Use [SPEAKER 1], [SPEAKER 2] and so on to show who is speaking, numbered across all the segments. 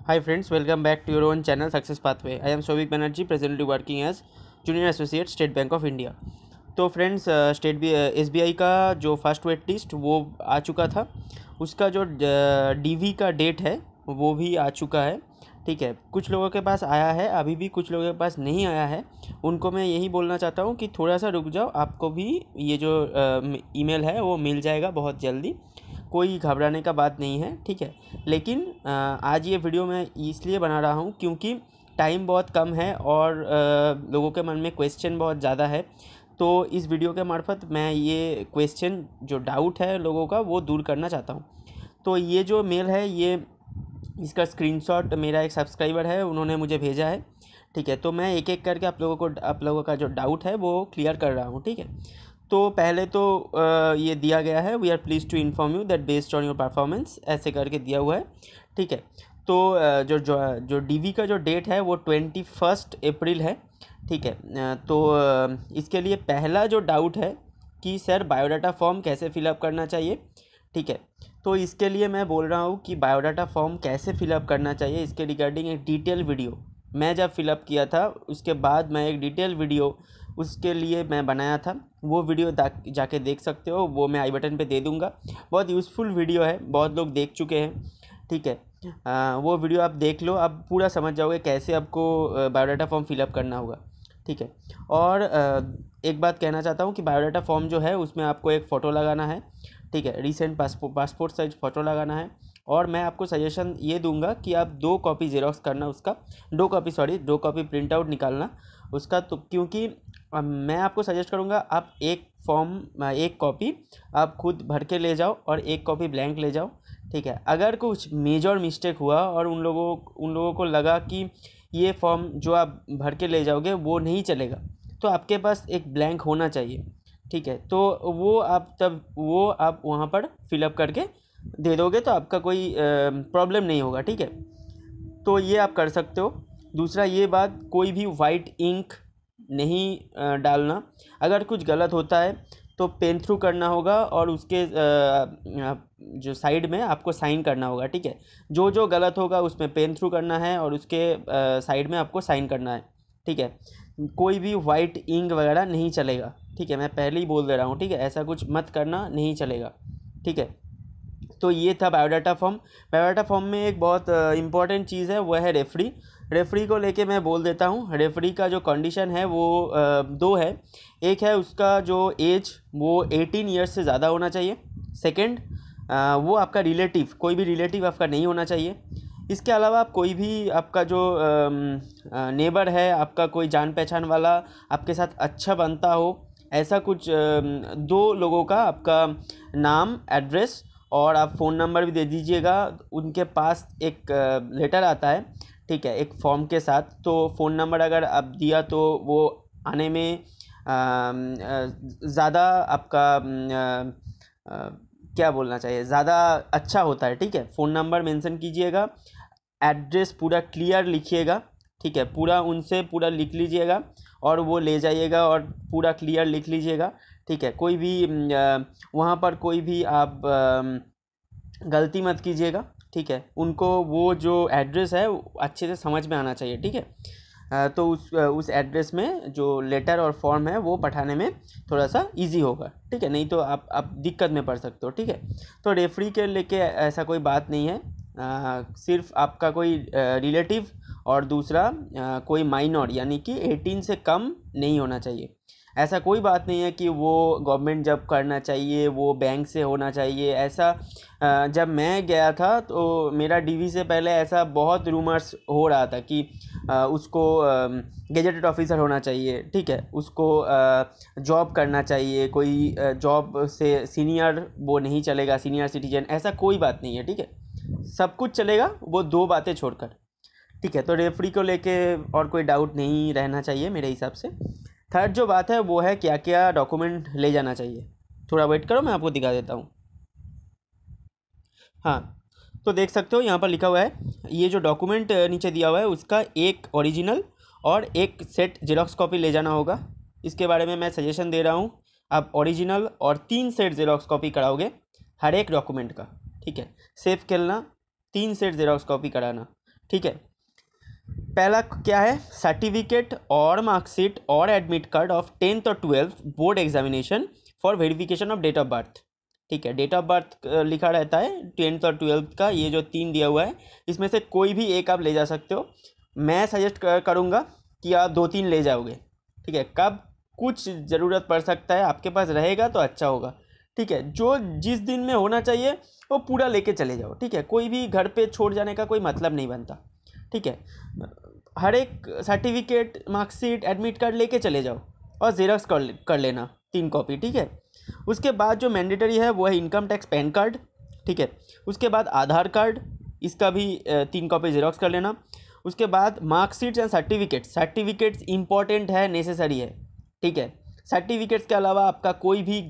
[SPEAKER 1] Hi friends, welcome back to your own channel Success Pathway. I am Souvik Banerjee, presently working as Junior Associate State Bank of India. तो friends SBI का जो first wait list वो आ चुका था, उसका जो DV का date है वो भी आ चुका है। ठीक है, कुछ लोगों के पास आया है, अभी भी कुछ लोगों के पास नहीं आया है। उनको मैं यही बोलना चाहता हूँ कि थोड़ा सा रुक जाओ, आपको भी ये जो ईमेल है वो मिल जाएगा बहुत जल्दी। कोई घबराने का बात नहीं है, ठीक है। लेकिन आज ये वीडियो मैं इसलिए बना रहा हूँ क्योंकि टाइम बहुत कम है और लोगों के मन में क्वेश्चन बहुत ज़्यादा है। तो इस वीडियो के मार्फत मैं ये क्वेश्चन जो डाउट है लोगों का वो दूर करना चाहता हूँ। तो ये जो मेल है ये इसका स्क्रीनशॉट मेरा एक सब्सक्राइबर है, उन्होंने मुझे भेजा है। ठीक है, तो मैं एक एक करके आप लोगों का जो डाउट है वो क्लियर कर रहा हूँ। ठीक है, तो पहले तो ये दिया गया है, we are please to inform you that based on your performance, ऐसे करके दिया हुआ है। ठीक है, तो जो डीवी का जो डेट है वो 21 अप्रैल है। ठीक है, तो इसके लिए पहला जो डाउट है कि सर बायोडाटा फॉर्म कैसे फिलअप करना चाहिए। ठीक है, तो इसके लिए मैं बोल रहा हूँ कि बायोडाटा फॉर्म कैसे फिलअप करना चाहिए, इसके रिगार्डिंग एक डिटेल वीडियो मैं जब फिलअप किया था उसके बाद मैं एक डिटेल वीडियो उसके लिए मैं बनाया था। वो वीडियो जाके देख सकते हो, वो मैं आई बटन पे दे दूँगा। बहुत यूज़फुल वीडियो है, बहुत लोग देख चुके हैं। ठीक है, वो वीडियो आप देख लो, आप पूरा समझ जाओगे कैसे आपको बायोडाटा फॉर्म फिलअप करना होगा। ठीक है, और एक बात कहना चाहता हूँ कि बायोडाटा फॉर्म जो है उसमें आपको एक फ़ोटो लगाना है। ठीक है, रीसेंट पासपोर्ट साइज फ़ोटो लगाना है। और मैं आपको सजेशन ये दूंगा कि आप 2 कॉपी ज़ेरॉक्स करना उसका, 2 कॉपी प्रिंट आउट निकालना उसका। तो क्योंकि मैं आपको सजेस्ट करूँगा आप एक कॉपी आप खुद भर के ले जाओ और एक कॉपी ब्लैंक ले जाओ। ठीक है, अगर कुछ मेजर मिस्टेक हुआ और उन लोगों को लगा कि ये फॉर्म जो आप भर के ले जाओगे वो नहीं चलेगा, तो आपके पास एक ब्लैंक होना चाहिए। ठीक है, तो वो आप वहाँ पर फिलअप करके दे दोगे तो आपका कोई प्रॉब्लम नहीं होगा। ठीक है, तो ये आप कर सकते हो। दूसरा ये बात, कोई भी वाइट इंक नहीं डालना। अगर कुछ गलत होता है तो पेन थ्रू करना होगा और उसके जो साइड में आपको साइन करना होगा। ठीक है, जो जो गलत होगा उसमें पेन थ्रू करना है और उसके साइड में आपको साइन करना है। ठीक है, कोई भी वाइट इंक वगैरह नहीं चलेगा। ठीक है, मैं पहले ही बोल दे रहा हूँ। ठीक है, ऐसा कुछ मत करना, नहीं चलेगा। ठीक है, तो ये था बायोडाटा फॉर्म। बायोडाटा फॉर्म में एक बहुत इम्पॉर्टेंट चीज़ है, वह है रेफरी को लेके मैं बोल देता हूँ। रेफरी का जो कंडीशन है वो 2 है। एक है उसका जो एज वो 18 ईयर्स से ज़्यादा होना चाहिए। सेकंड, वो आपका रिलेटिव, कोई भी रिलेटिव आपका नहीं होना चाहिए। इसके अलावा आप कोई भी आपका जो नेबर है, आपका कोई जान पहचान वाला आपके साथ अच्छा बनता हो, ऐसा कुछ 2 लोगों का आपका नाम, एड्रेस और आप फ़ोन नंबर भी दे दीजिएगा। उनके पास एक लेटर आता है, ठीक है, एक फॉर्म के साथ। तो फ़ोन नंबर अगर आप दिया तो वो आने में ज़्यादा आपका क्या बोलना चाहिए, ज़्यादा अच्छा होता है। ठीक है, फ़ोन नंबर मेंशन कीजिएगा, एड्रेस पूरा क्लियर लिखिएगा। ठीक है, पूरा उनसे पूरा लिख लीजिएगा और वो ले जाइएगा और पूरा क्लियर लिख लीजिएगा। ठीक है, कोई भी वहाँ पर कोई भी आप गलती मत कीजिएगा। ठीक है, उनको वो जो एड्रेस है अच्छे से समझ में आना चाहिए। ठीक है, तो उस एड्रेस में जो लेटर और फॉर्म है वो पठाने में थोड़ा सा इजी होगा। ठीक है, नहीं तो आप दिक्कत में पड़ सकते हो। ठीक है, तो रेफरी के लेके ऐसा कोई बात नहीं है। सिर्फ आपका कोई रिलेटिव और दूसरा कोई माइनर यानी कि 18 से कम नहीं होना चाहिए। ऐसा कोई बात नहीं है कि वो गवर्नमेंट जॉब करना चाहिए, वो बैंक से होना चाहिए। ऐसा जब मैं गया था तो मेरा डीवी से पहले ऐसा बहुत रूमर्स हो रहा था कि उसको गेजेटेड ऑफिसर होना चाहिए। ठीक है, उसको जॉब करना चाहिए, कोई जॉब से सीनियर वो नहीं चलेगा, सीनियर सिटीजन, ऐसा कोई बात नहीं है। ठीक है, सब कुछ चलेगा वो 2 बातें छोड़कर। ठीक है, तो रेफरी को लेके और कोई डाउट नहीं रहना चाहिए मेरे हिसाब से। थर्ड जो बात है वो है क्या क्या डॉक्यूमेंट ले जाना चाहिए। थोड़ा वेट करो, मैं आपको दिखा देता हूँ। हाँ, तो देख सकते हो यहाँ पर लिखा हुआ है, ये जो डॉक्यूमेंट नीचे दिया हुआ है उसका एक ओरिजिनल और एक सेट जेरॉक्स कॉपी ले जाना होगा। इसके बारे में मैं सजेशन दे रहा हूँ, आप ओरिजिनल और 3 सेट जेरॉक्स कॉपी कराओगे हर एक डॉक्यूमेंट का। ठीक है, सेफ खेलना, 3 सेट जेरॉक्स कॉपी कराना। ठीक है। पहला क्या है, सर्टिफिकेट और मार्कशीट और एडमिट कार्ड ऑफ 10th और 12th board examination for verification of date of birth. ठीक है, डेट ऑफ बर्थ लिखा रहता है 10th और 12th का, ये जो 3 दिया हुआ है इसमें से कोई भी एक आप ले जा सकते हो। मैं सजेस्ट करूँगा कि आप 2-3 ले जाओगे। ठीक है, कब कुछ ज़रूरत पड़ सकता है, आपके पास रहेगा तो अच्छा होगा। ठीक है, जो जिस दिन में होना चाहिए वो पूरा लेके चले जाओ। ठीक है, कोई भी घर पे छोड़ जाने का कोई मतलब नहीं बनता। ठीक है, हर एक सर्टिफिकेट, मार्कशीट, एडमिट कार्ड लेके चले जाओ और ज़ेरॉक्स कर लेना 3 कॉपी। ठीक है, उसके बाद जो मैंडेटरी है वो है इनकम टैक्स पैन कार्ड। ठीक है, उसके बाद आधार कार्ड, इसका भी 3 कॉपी ज़ेरॉक्स कर लेना। उसके बाद मार्कशीट्स एंड सर्टिफिकेट्स इंपॉर्टेंट है, नेसेसरी है। ठीक है, सर्टिफिकेट्स के अलावा आपका कोई भी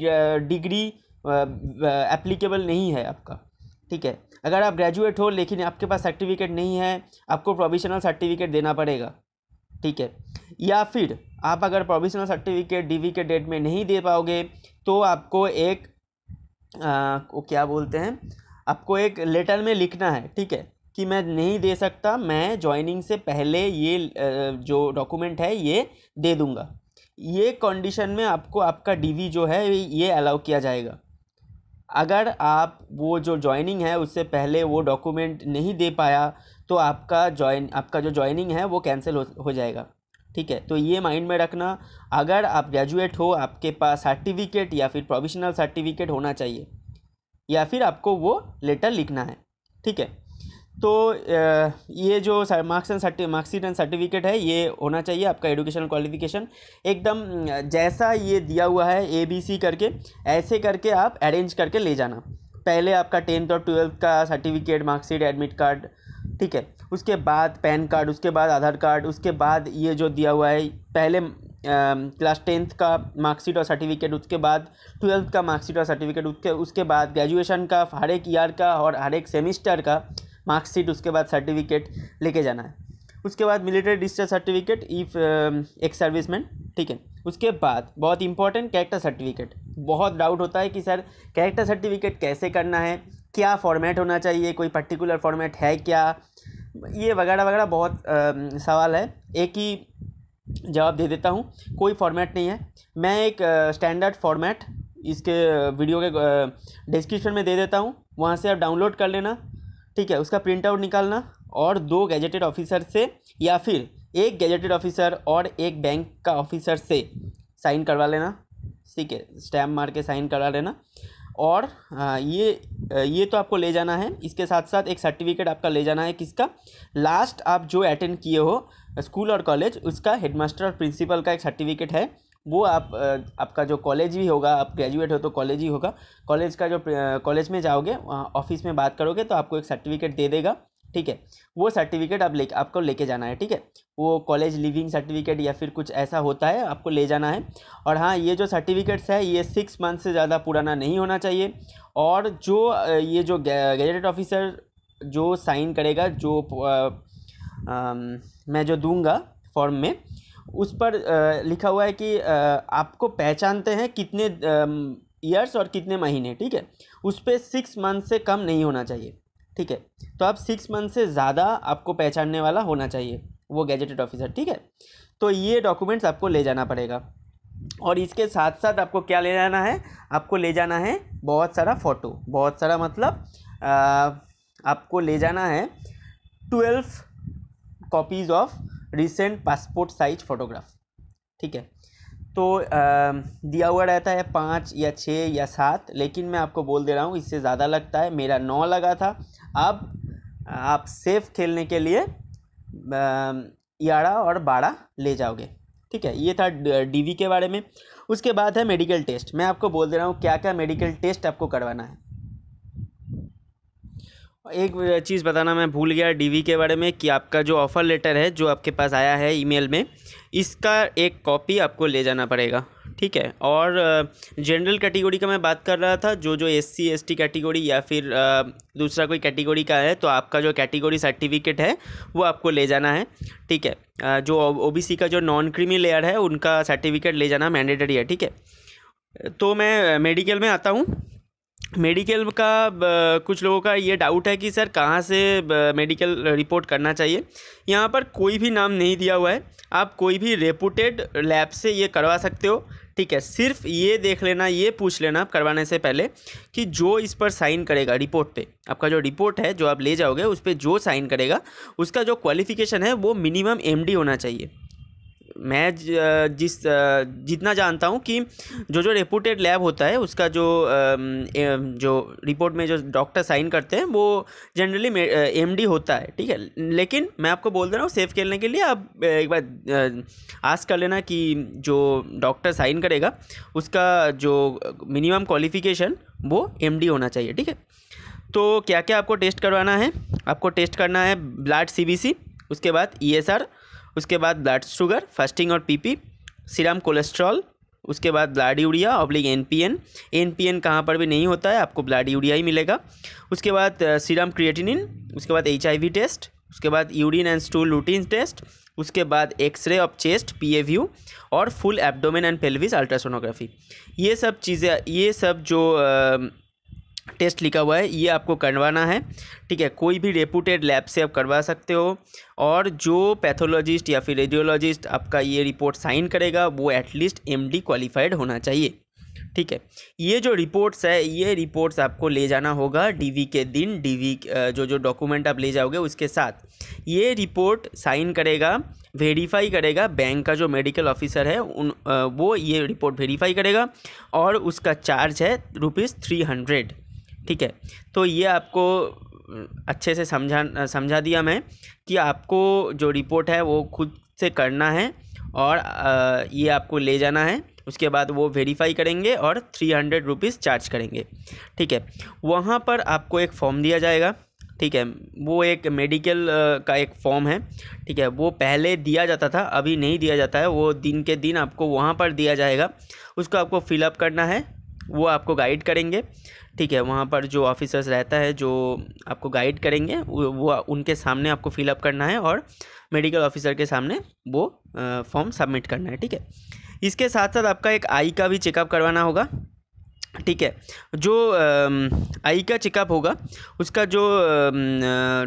[SPEAKER 1] डिग्री एप्लीकेबल नहीं है आपका। ठीक है, अगर आप ग्रेजुएट हो लेकिन आपके पास सर्टिफिकेट नहीं है, आपको प्रोविजनल सर्टिफिकेट देना पड़ेगा। ठीक है, या फिर आप अगर प्रोविजनल सर्टिफिकेट डीवी के डेट में नहीं दे पाओगे तो आपको एक वो क्या बोलते हैं, आपको एक लेटर में लिखना है। ठीक है, कि मैं नहीं दे सकता, मैं ज्वाइनिंग से पहले ये जो डॉक्यूमेंट है ये दे दूंगा। ये कंडीशन में आपको आपका डीवी जो है ये अलाउ किया जाएगा। अगर आप वो जो ज्वाइनिंग है उससे पहले वो डॉक्यूमेंट नहीं दे पाया तो आपका जो ज्वाइनिंग है वो कैंसिल हो जाएगा। ठीक है, तो ये माइंड में रखना। अगर आप ग्रेजुएट हो, आपके पास सर्टिफिकेट या फिर प्रोविजनल सर्टिफिकेट होना चाहिए, या फिर आपको वो लेटर लिखना है। ठीक है, तो ये जो मार्कशीट एंड सर्टिफिकेट है ये होना चाहिए। आपका एजुकेशनल क्वालिफिकेशन एकदम जैसा ये दिया हुआ है ABC करके, ऐसे करके आप अरेंज करके ले जाना। पहले आपका 10th और 12th का सर्टिफिकेट, मार्कशीट, एडमिट कार्ड। ठीक है, उसके बाद पैन कार्ड, उसके बाद आधार कार्ड, उसके बाद ये जो दिया हुआ है पहले क्लास 10th का मार्कशीट और सर्टिफिकेट, उसके बाद 12th का मार्कशीट और सर्टिफिकेट, उसके बाद ग्रेजुएशन का हर एक ईयर का और हर एक सेमिस्टर का मार्कशीट, उसके बाद सर्टिफिकेट लेके जाना है। उसके बाद मिलिट्री डिस्चार्ज सर्टिफिकेट इफ़ एक सर्विसमैन। ठीक है, उसके बाद बहुत इंपॉर्टेंट कैरेक्टर सर्टिफिकेट। बहुत डाउट होता है कि सर कैरेक्टर सर्टिफिकेट कैसे करना है, क्या फॉर्मेट होना चाहिए, कोई पर्टिकुलर फॉर्मेट है क्या, ये वगैरह वगैरह बहुत सवाल है। एक ही जवाब दे देता हूँ, कोई फॉर्मेट नहीं है। मैं एक स्टैंडर्ड फॉर्मेट इसके वीडियो के डिस्क्रिप्शन में दे देता हूँ, वहाँ से आप डाउनलोड कर लेना। ठीक है, उसका प्रिंट आउट निकालना और 2 गैजेटेड ऑफिसर से या फिर 1 गैजेटेड ऑफिसर और 1 बैंक का ऑफिसर से साइन करवा लेना। ठीक है, स्टैम्प मार के साइन करवा लेना। और ये तो आपको ले जाना है। इसके साथ साथ एक सर्टिफिकेट आपका ले जाना है, किसका, लास्ट आप जो अटेंड किए हो स्कूल और कॉलेज, उसका हेडमास्टर और प्रिंसिपल का एक सर्टिफिकेट है। वो आपका जो कॉलेज भी होगा, आप ग्रेजुएट हो तो कॉलेज ही होगा, कॉलेज का जो कॉलेज में जाओगे ऑफिस में बात करोगे तो आपको एक सर्टिफिकेट दे देगा। ठीक है, वो सर्टिफिकेट आपको लेके जाना है। ठीक है, वो कॉलेज लिविंग सर्टिफिकेट या फिर कुछ ऐसा होता है, आपको ले जाना है। और हाँ, ये जो सर्टिफिकेट्स है ये 6 मंथ से ज़्यादा पुराना नहीं होना चाहिए। और जो ये जो गैजेटेड ऑफिसर जो साइन करेगा, जो मैं जो दूंगा फॉर्म में, उस पर लिखा हुआ है कि आपको पहचानते हैं कितने ईयर्स और कितने महीने। ठीक है, उस पर 6 मंथ से कम नहीं होना चाहिए। ठीक है, तो आप 6 मंथ से ज़्यादा आपको पहचानने वाला होना चाहिए वो गैजेटेड ऑफिसर। ठीक है, तो ये डॉक्यूमेंट्स आपको ले जाना पड़ेगा। और इसके साथ साथ आपको क्या ले जाना है, आपको ले जाना है बहुत सारा फ़ोटो। बहुत सारा मतलब आपको ले जाना है 12 copies of recent passport size photograph. ठीक है, तो दिया हुआ रहता है 5 या 6 या 7, लेकिन मैं आपको बोल दे रहा हूँ इससे ज़्यादा लगता है। मेरा 9 लगा था। अब आप सेफ खेलने के लिए 11 और 12 ले जाओगे। ठीक है, ये था डीवी के बारे में। उसके बाद है मेडिकल टेस्ट। मैं आपको बोल दे रहा हूँ क्या क्या मेडिकल टेस्ट आपको करवाना है। एक चीज़ बताना मैं भूल गया डीवी के बारे में, कि आपका जो ऑफ़र लेटर है जो आपके पास आया है ईमेल में, इसका एक कॉपी आपको ले जाना पड़ेगा। ठीक है, और जनरल कैटेगरी का मैं बात कर रहा था, जो SC ST कैटेगरी या फिर दूसरा कोई कैटेगरी का है, तो आपका जो कैटेगरी सर्टिफिकेट है वो आपको ले जाना है। ठीक है, जो OBC का जो नॉन क्रीमी लेयर है उनका सर्टिफिकेट ले जाना मैंडेटरी है। ठीक है, तो मैं मेडिकल में आता हूँ। मेडिकल का कुछ लोगों का ये डाउट है कि सर कहाँ से मेडिकल रिपोर्ट करना चाहिए। यहाँ पर कोई भी नाम नहीं दिया हुआ है, आप कोई भी रेपुटेड लैब से ये करवा सकते हो, ठीक है। सिर्फ ये देख लेना, ये पूछ लेना आप करवाने से पहले कि जो इस पर साइन करेगा रिपोर्ट पे, आपका जो रिपोर्ट है जो आप ले जाओगे उस पर जो साइन करेगा उसका जो क्वालिफ़िकेशन है वो मिनिमम एमडी होना चाहिए। मैं जितना जानता हूँ कि जो रेपुटेड लैब होता है उसका जो रिपोर्ट में जो डॉक्टर साइन करते हैं वो जनरली एमडी होता है, ठीक है। लेकिन मैं आपको बोल दे रहा हूँ सेफ खेलने के लिए आप एक बार आस्क कर लेना कि जो डॉक्टर साइन करेगा उसका जो मिनिमम क्वालिफ़िकेशन वो एमडी होना चाहिए, ठीक है। तो क्या क्या आपको टेस्ट करवाना है, आपको टेस्ट करना है ब्लड सीबीसी, उसके बाद ईएसआर, उसके बाद ब्लड शुगर, फास्टिंग और पीपी, सीरम कोलेस्ट्रॉल, उसके बाद ब्लड यूरिया ऑब्लिक एनपीएन कहाँ पर भी नहीं होता है, आपको ब्लड यूरिया ही मिलेगा। उसके बाद सीरम क्रिएटिनिन, उसके बाद एचआईवी टेस्ट, उसके बाद urine and stool routine test, उसके बाद एक्सरे ऑफ चेस्ट पीएव्यू और full abdomen and pelvis ultrasonography. ये सब चीज़ें, ये सब जो टेस्ट लिखा हुआ है ये आपको करवाना है, ठीक है। कोई भी रेपुटेड लैब से आप करवा सकते हो, और जो पैथोलॉजिस्ट या फिर रेडियोलॉजिस्ट आपका ये रिपोर्ट साइन करेगा वो एटलीस्ट एमडी क्वालिफाइड होना चाहिए, ठीक है। ये जो रिपोर्ट्स है ये रिपोर्ट्स आपको ले जाना होगा डीवी के दिन, डीवी जो डॉक्यूमेंट आप ले जाओगे उसके साथ ये रिपोर्ट साइन करेगा, वेरीफाई करेगा बैंक का जो मेडिकल ऑफिसर है वो ये रिपोर्ट वेरीफाई करेगा, और उसका चार्ज है ₹300, ठीक है। तो ये आपको अच्छे से समझा दिया मैं कि आपको जो रिपोर्ट है वो खुद से करना है, और ये आपको ले जाना है, उसके बाद वो वेरीफाई करेंगे और ₹300 चार्ज करेंगे, ठीक है। वहाँ पर आपको एक फॉर्म दिया जाएगा, ठीक है। वो एक मेडिकल का एक फॉर्म है, ठीक है। वो पहले दिया जाता था, अभी नहीं दिया जाता है, वो दिन के दिन आपको वहाँ पर दिया जाएगा, उसको आपको फिलअप करना है, वो आपको गाइड करेंगे, ठीक है। वहाँ पर जो ऑफिसर्स रहता है जो आपको गाइड करेंगे वो उनके सामने आपको फिलअप करना है और मेडिकल ऑफिसर के सामने वो फॉर्म सबमिट करना है, ठीक है। इसके साथ साथ आपका एक आई का भी चेकअप करवाना होगा, ठीक है। जो आई का चेकअप होगा उसका जो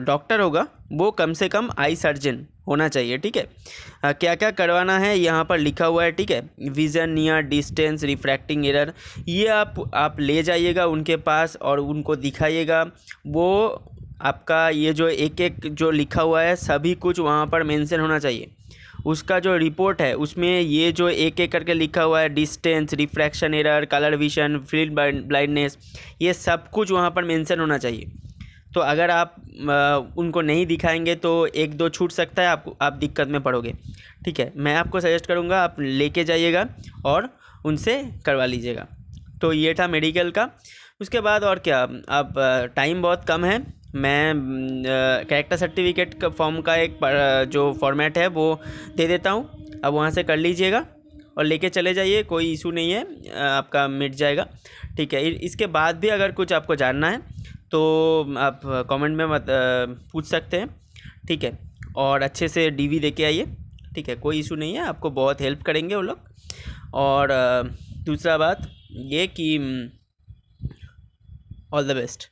[SPEAKER 1] डॉक्टर होगा वो कम से कम आई सर्जन होना चाहिए, ठीक है। क्या क्या करवाना है यहाँ पर लिखा हुआ है, ठीक है। Vision, near distance, refracting error, ये आप ले जाइएगा उनके पास और उनको दिखाइएगा। वो आपका ये जो एक एक जो लिखा हुआ है सभी कुछ वहाँ पर मेंशन होना चाहिए। उसका जो रिपोर्ट है उसमें ये जो एक एक करके लिखा हुआ है, distance, refraction error, colour vision, field blindness, ये सब कुछ वहाँ पर मेंशन होना चाहिए। तो अगर आप उनको नहीं दिखाएंगे तो एक दो छूट सकता है, आप दिक्कत में पड़ोगे, ठीक है। मैं आपको सजेस्ट करूँगा आप लेके जाइएगा और उनसे करवा लीजिएगा। तो ये था मेडिकल का। उसके बाद और क्या, अब टाइम बहुत कम है, मैं कैरेक्टर सर्टिफिकेट का फॉर्म का एक जो फॉर्मेट है वो दे देता हूँ, अब वहाँ से कर लीजिएगा और लेके चले जाइए, कोई इशू नहीं है, आपका मिट जाएगा, ठीक है। इसके बाद भी अगर कुछ आपको जानना है तो आप कमेंट में पूछ सकते हैं, ठीक है। और अच्छे से डीवी देके आइए, ठीक है, कोई इशू नहीं है, आपको बहुत हेल्प करेंगे वो लोग। और दूसरा बात ये कि ऑल द बेस्ट।